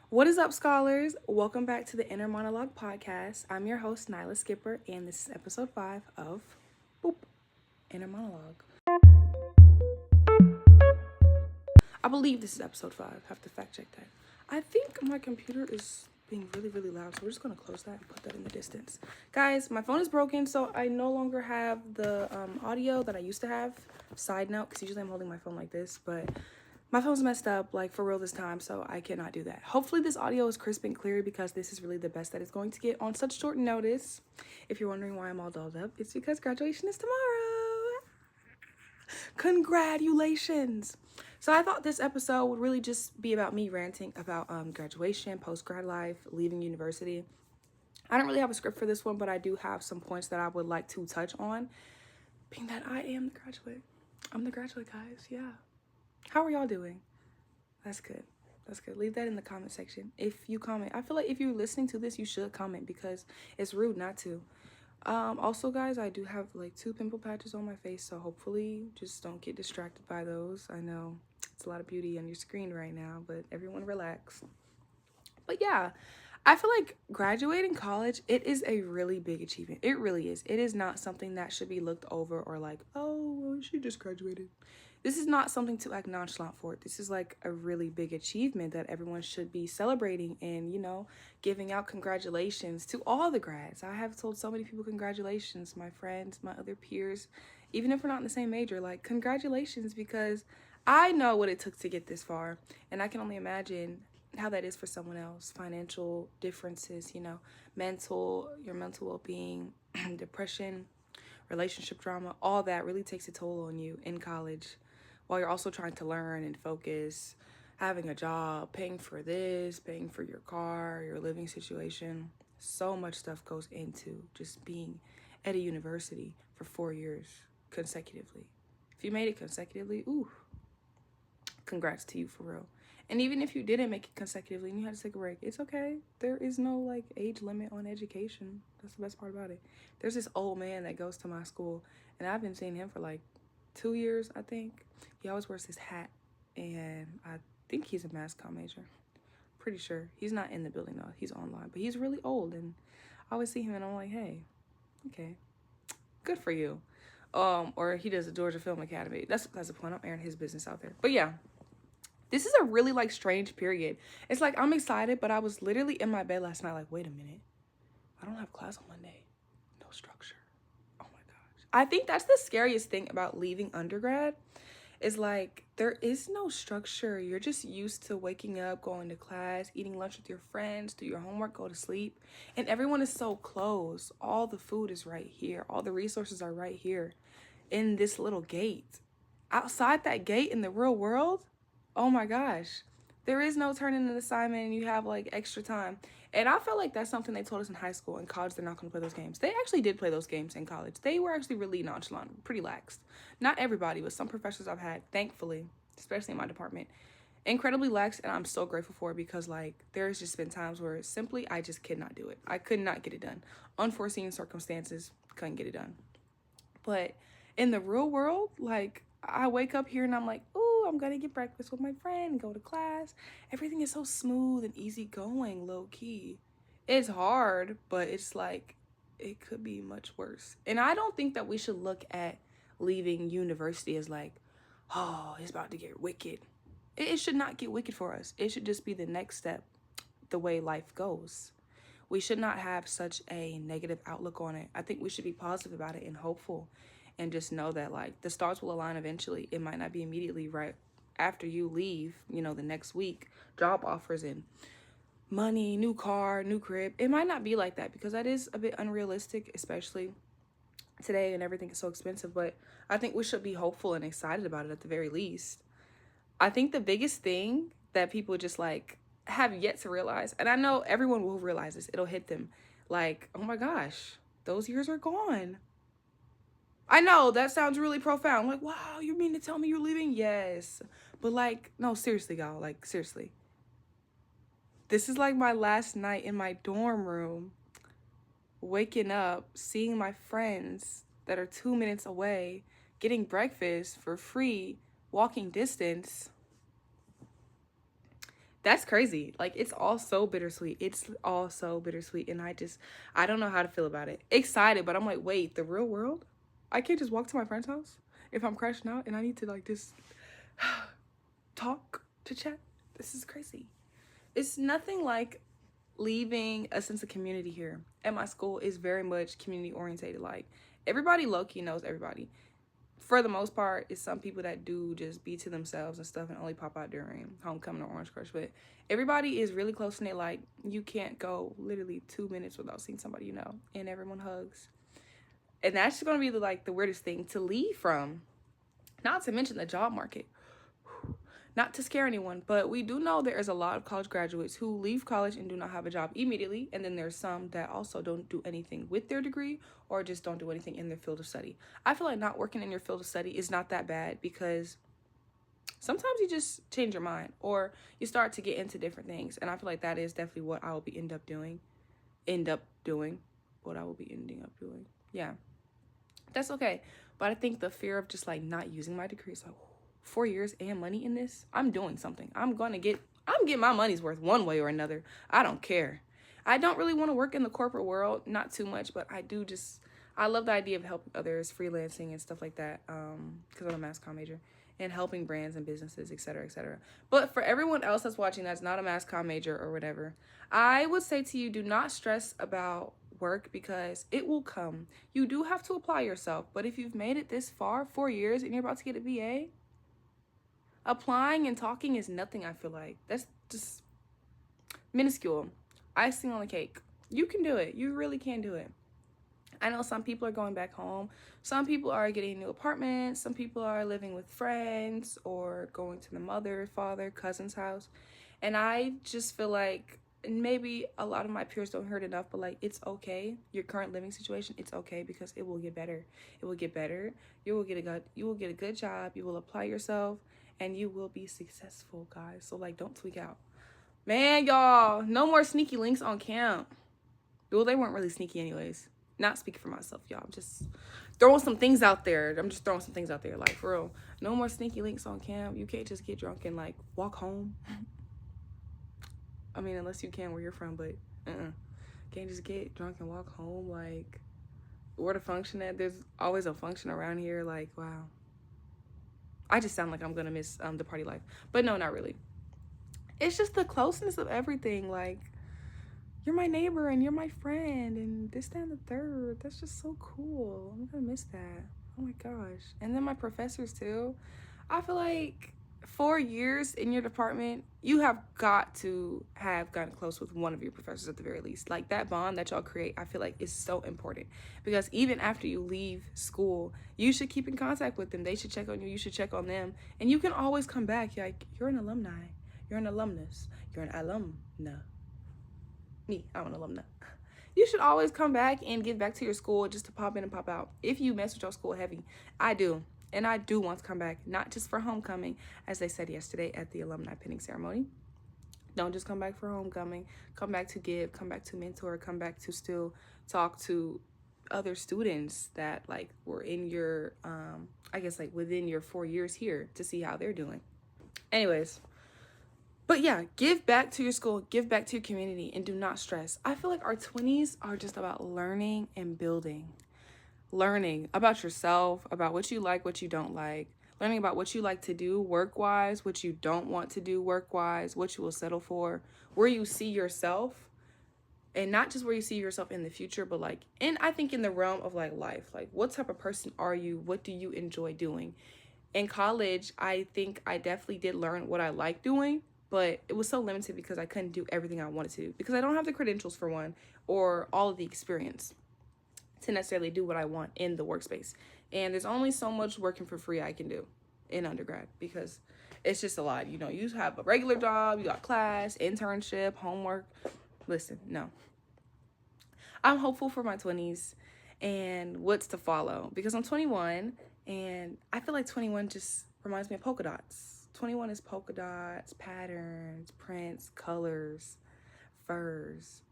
What is up, scholars? Welcome back to the Inner Monologue podcast. I'm your host, Nyla Skipper, and this is episode 5 of Boop, Inner Monologue. I believe this is episode 5. Have to fact check that. I think my computer is being really, really loud, so we're just going to close that and put that in the distance. Guys, my phone is broken, so I no longer have the audio that I used to have. Side note, because usually I'm holding my phone like this, but my phone's messed up, like, for real this time, so I cannot do that. Hopefully this audio is crisp and clear because this is really the best that it's going to get on such short notice. If you're wondering why I'm all dolled up, it's because graduation is tomorrow. Congratulations. So I thought this episode would really just be about me ranting about graduation, post-grad life, leaving university. I don't really have a script for this one, but I do have some points that I would like to touch on, being that I am the graduate. I'm the graduate, guys, yeah. How are y'all doing? That's good. That's good. Leave that in the comment section. If you comment, I feel like if you're listening to this, you should comment because it's rude not to. Also, guys, I do have like 2 pimple patches on my face, so hopefully just don't get distracted by those. I know it's a lot of beauty on your screen right now, but everyone relax. But yeah, I feel like graduating college, it is a really big achievement. It really is. It is not something that should be looked over or like, oh, well, she just graduated. This is not something to act nonchalant for. This is like a really big achievement that everyone should be celebrating and, giving out congratulations to all the grads. I have told so many people congratulations, my friends, my other peers, even if we're not in the same major, like congratulations, because I know what it took to get this far, and I can only imagine how that is for someone else. Financial differences, your mental well-being, depression, relationship drama, all that really takes a toll on you in college while you're also trying to learn and focus, having a job, paying for this, paying for your car, your living situation. So much stuff goes into just being at a university for 4 years consecutively. If you made it consecutively, ooh, congrats to you for real. And even if you didn't make it consecutively and you had to take a break, it's okay. There is no like age limit on education. That's the best part about it. There's this old man that goes to my school, and I've been seeing him for like 2 years, I think. He always wears this hat, and I think he's a mass comm major. Pretty sure. He's not in the building though. He's online, but he's really old, and I always see him and I'm like, hey, okay, good for you. Or he does the Georgia Film Academy. That's the point. I'm airing his business out there. But yeah, this is a really like strange period. It's like I'm excited, but I was literally in my bed last night like, wait a minute. I don't have class on Monday. No structure. Oh my gosh. I think that's the scariest thing about leaving undergrad is like there is no structure. You're just used to waking up, going to class, eating lunch with your friends, do your homework, go to sleep. And everyone is so close. All the food is right here. All the resources are right here in this little gate. Outside that gate in the real world, oh my gosh, there is no turning an assignment and you have like extra time. And I felt like that's something they told us in high school. In college, they're not going to play those games. They actually did play those games in college. They were actually really nonchalant, pretty lax. Not everybody, but some professors I've had, thankfully, especially in my department, incredibly lax. And I'm so grateful for it because like there's just been times where simply I just could not do it. I could not get it done. Unforeseen circumstances, couldn't get it done. But in the real world, like I wake up here and I'm like, ooh, I'm gonna get breakfast with my friend and go to class. Everything is so smooth and easy going, low key. It's hard, but it's like it could be much worse. And I don't think that we should look at leaving university as like, oh, it's about to get wicked. It should not get wicked for us. It should just be the next step, the way life goes. We should not have such a negative outlook on it. I think we should be positive about it and hopeful and just know that like the stars will align eventually. It might not be immediately right after you leave, the next week, job offers and money, new car, new crib. It might not be like that because that is a bit unrealistic, especially today and everything is so expensive. But I think we should be hopeful and excited about it at the very least. I think the biggest thing that people just like have yet to realize, and I know everyone will realize this, it'll hit them like, oh my gosh, those years are gone. I know that sounds really profound. Like, wow, you mean to tell me you're leaving? Yes. But like, no, seriously, y'all, like seriously. This is like my last night in my dorm room, waking up, seeing my friends that are 2 minutes away, getting breakfast for free, walking distance. That's crazy. Like, it's all so bittersweet. It's all so bittersweet. And I don't know how to feel about it. Excited, but I'm like, wait, the real world? I can't just walk to my friend's house if I'm crashing out and I need to, like, just talk to chat. This is crazy. It's nothing like leaving a sense of community here. At my school is very much community orientated. Like, everybody low-key knows everybody. For the most part, it's some people that do just be to themselves and stuff and only pop out during homecoming or Orange Crush. But everybody is really close knit. Like, you can't go literally 2 minutes without seeing somebody you know, and everyone hugs. And that's going to be the weirdest thing to leave from. Not to mention the job market. Not to scare anyone, but we do know there is a lot of college graduates who leave college and do not have a job immediately. And then there's some that also don't do anything with their degree or just don't do anything in their field of study. I feel like not working in your field of study is not that bad because sometimes you just change your mind or you start to get into different things. And I feel like that is definitely what I will be ending up doing. Yeah, that's okay. But I think the fear of just like not using my degree is like, 4 years and money in this, I'm doing something. I'm getting my money's worth one way or another. I don't care. I don't really want to work in the corporate world, not too much, but I love the idea of helping others, freelancing and stuff like that, because I'm a mass comm major, and helping brands and businesses, etc., etc. But for everyone else that's watching that's not a mass comm major or whatever, I would say to you, do not stress about work because it will come. You do have to apply yourself, but if you've made it this far, 4 years, and you're about to get a BA, applying and talking is nothing, I feel like. That's just minuscule. Icing on the cake. You can do it. You really can do it. I know some people are going back home. Some people are getting new apartments. Some people are living with friends or going to the mother, father, cousin's house. And I just feel like, and maybe a lot of my peers don't hear it enough, but like, it's okay. Your current living situation, it's okay because it will get better. It will get better. You will get a good job. You will apply yourself. And you will be successful, guys. So, like, don't tweak out. Man, y'all, no more sneaky links on camp. Well, they weren't really sneaky anyways. Not speaking for myself, y'all. I'm just throwing some things out there. Like, for real. No more sneaky links on camp. You can't just get drunk and, like, walk home. I mean, unless you can where you're from, but can't just get drunk and walk home. Like, where to function at? There's always a function around here. Like, wow. I just sound like I'm gonna miss the party life, but no, not really. It's just the closeness of everything. Like, you're my neighbor and you're my friend and this, that, and the third. That's just so cool. I'm gonna miss that. Oh my gosh. And then my professors too. I feel like 4 years in your department, you have got to have gotten close with one of your professors at the very least. Like, that bond that y'all create, I feel like is so important because even after you leave school, you should keep in contact with them. They should check on you. You should check on them. And you can always come back. Like, you're an alumni. You're an alumnus. You're an alumna. Me, I'm an alumna. You should always come back and give back to your school just to pop in and pop out. If you mess with your school heavy, I do. And I do want to come back, not just for homecoming, as they said yesterday at the alumni pinning ceremony. Don't just come back for homecoming. Come back to give, come back to mentor, come back to still talk to other students that like were in your, I guess like within your 4 years here to see how they're doing. Anyways, but yeah, give back to your school, give back to your community, and do not stress. I feel like our 20s are just about learning and building. Learning about yourself, about what you like, what you don't like, learning about what you like to do work-wise, what you don't want to do work-wise, what you will settle for, where you see yourself, and not just where you see yourself in the future, but like, and I think in the realm of like life, like what type of person are you? What do you enjoy doing? In college, I think I definitely did learn what I like doing, but it was so limited because I couldn't do everything I wanted to do because I don't have the credentials for one or all of the experience to necessarily do what I want in the workspace. And there's only so much working for free I can do in undergrad because it's just a lot. You know, you have a regular job, you got class, internship, homework. Listen, no. I'm hopeful for my 20s and what's to follow because I'm 21 and I feel like 21 just reminds me of polka dots. 21 is polka dots, patterns, prints, colors, furs,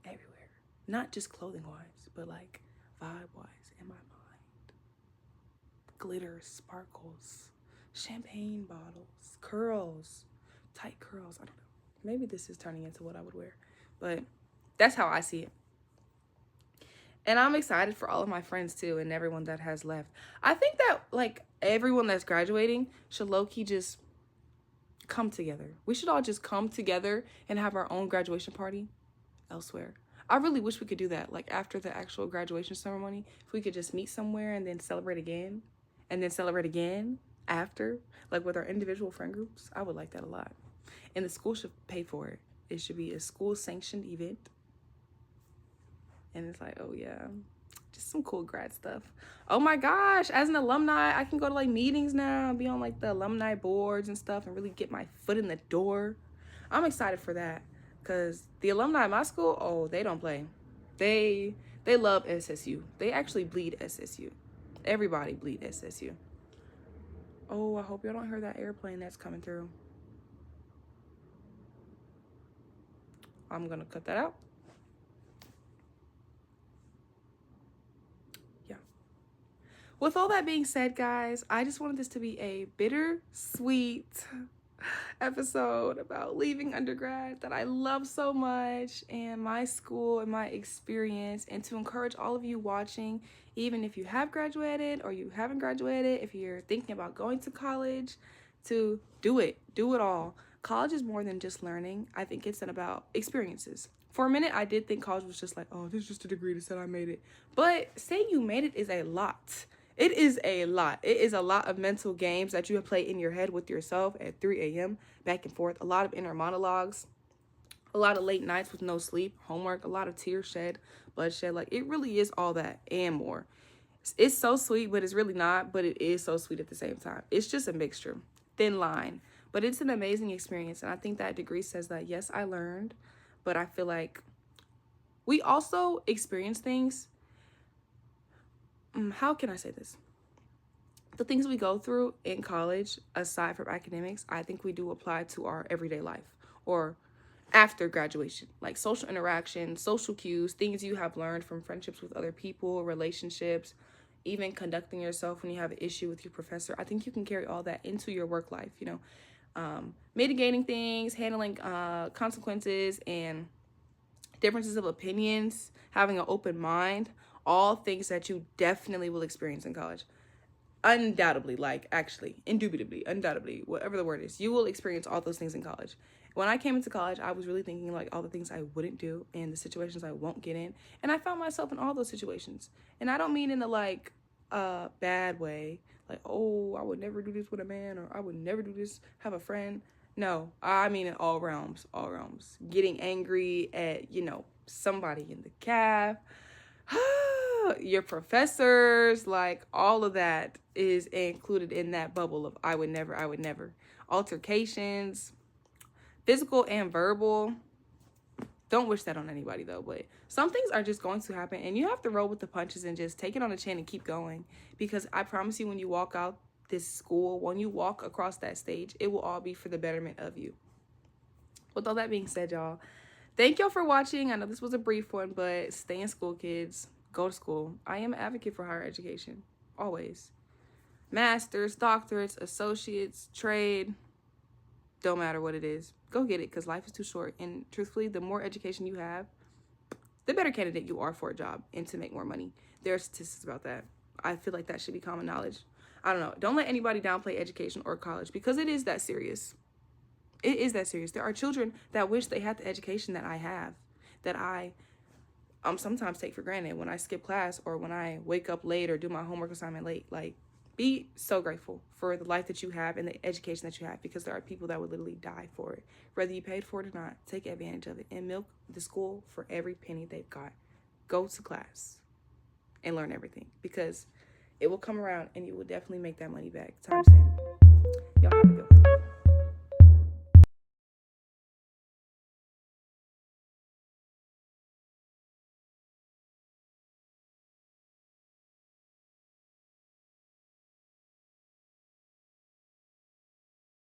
everywhere. Not just clothing-wise, but like vibe-wise in my mind. Glitter, sparkles, champagne bottles, curls, tight curls, I don't know. maybe this is turning into what I would wear, but that's how I see it. And I'm excited for all of my friends too, and everyone that has left. I think that like everyone that's graduating should low-key just come together. We should all just come together and have our own graduation party elsewhere. I really wish we could do that. Like after the actual graduation ceremony, if we could just meet somewhere and then celebrate again, and then celebrate again after, like with our individual friend groups. I would like that a lot. And the school should pay for it. It should be a school sanctioned event. And it's like, oh yeah, just some cool grad stuff. Oh my gosh, as an alumni, I can go to like meetings now and be on like the alumni boards and stuff and really get my foot in the door. I'm excited for that because the alumni at my school, oh, they don't play. They love SSU. They actually bleed SSU. Everybody bleed SSU. Oh, I hope y'all don't hear that airplane that's coming through. I'm gonna cut that out. With all that being said, guys, I just wanted this to be a bittersweet episode about leaving undergrad that I love so much and my school and my experience, and to encourage all of you watching, even if you have graduated or you haven't graduated, if you're thinking about going to college, to do it all. College is more than just learning. I think it's about experiences. For a minute, I did think college was just like, oh, this is just a degree that said I made it. But saying you made it is a lot. It is a lot. It is a lot of mental games that you have played in your head with yourself at 3 a.m. back and forth. A lot of inner monologues, a lot of late nights with no sleep, homework, a lot of tears shed, bloodshed. Like, it really is all that and more. It's so sweet, but it's really not. But it is so sweet at the same time. It's just a mixture, thin line. But it's an amazing experience. And I think that degree says that, yes, I learned. But I feel like we also experience things. How can I say this? The things we go through in college, aside from academics, I think we do apply to our everyday life or after graduation, like social interaction, social cues, things you have learned from friendships with other people, relationships, even conducting yourself when you have an issue with your professor. I think you can carry all that into your work life, mitigating things, handling consequences and differences of opinions, having an open mind. All things that you definitely will experience in college. Undoubtedly, indubitably, undoubtedly, whatever the word is, you will experience all those things in college. When I came into college, I was really thinking like all the things I wouldn't do and the situations I won't get in. And I found myself in all those situations. And I don't mean in a bad way. Like, oh, I would never do this with a man, or I would never do this, have a friend. No, I mean in all realms. Getting angry at, somebody in the caf, your professors, like all of that is included in that bubble of I would never. Altercations, physical and verbal. Don't wish that on anybody though, but some things are just going to happen and you have to roll with the punches and just take it on the chin and keep going, because I promise you, when you walk out this school, when you walk across that stage, it will all be for the betterment of you. With all that being said, y'all, thank y'all for watching. I know this was a brief one, but stay in school, kids. Go to school. I am an advocate for higher education, always. Masters, doctorates, associates, trade, don't matter what it is. Go get it, because life is too short. And truthfully, the more education you have, the better candidate you are for a job and to make more money. There are statistics about that. I feel like that should be common knowledge. I don't know. Don't let anybody downplay education or college, because it is that serious. It is that serious. There are children that wish they had the education that I have, that I sometimes take for granted when I skip class or when I wake up late or do my homework assignment late. Like, be so grateful for the life that you have and the education that you have, because there are people that would literally die for it. Whether you paid for it or not, take advantage of it and milk the school for every penny they've got. Go to class and learn everything, because it will come around and you will definitely make that money back times 10. Y'all have a good one.